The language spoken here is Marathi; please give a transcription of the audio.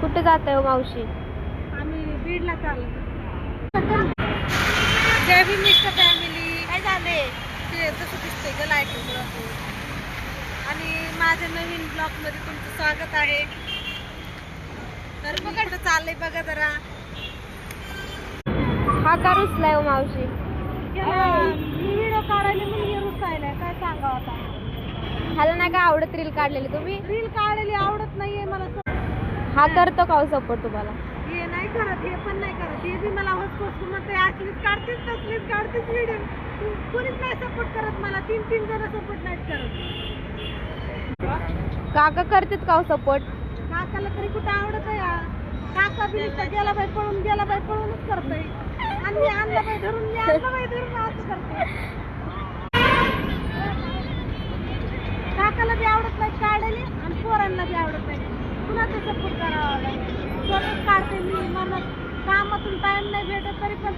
कुठे जाताय हो मावशी? आम्ही बीडला चाललो. जय भीम मिस्टर फॅमिली. काय झाले ते तसं दिसतंय ग लाईटिंगमुळं. आणि माझ्या नवीन ब्लॉग मध्ये तुमचं स्वागत आहे. तर मग इकडं चाललंय बघा जरा. हा का रुसलाय हो मावशी? मी व्हिडिओ काढायला मुलगी रुसायलाय. काय सांगावं आता. ह्याला नाही का आवडत रील काढलेली तुम्ही? रील काढलेली आवडत नाहीये मला. हा करतो का सपोर्ट तुम्हाला? हे नाही करत, हे पण नाही करत. हे बी मला होत म्हणते असलीच काढतेच तसलीच काढतेच व्हिडिओ. कोणीच नाही सपोर्ट करत मला. 3 जण सपोर्ट नाहीत करत. काका करतेत का सपोर्ट? काकाला तरी कुठं आवडत आहे या. काका बी नुसतं गेला बाई पळून, गेला बाई पळूनच करतोय. आणि मी आणलं बाई धरून, मी आणलं बाई धरून असं करते. काकाला बी आवडत नाही काढलेली आणि पोरांना बी आवडत नाही. कुणाचं सपोर्ट करावा. स्वतःच काढते मी. मला कामातून टाइम नाही भेटत तरी पण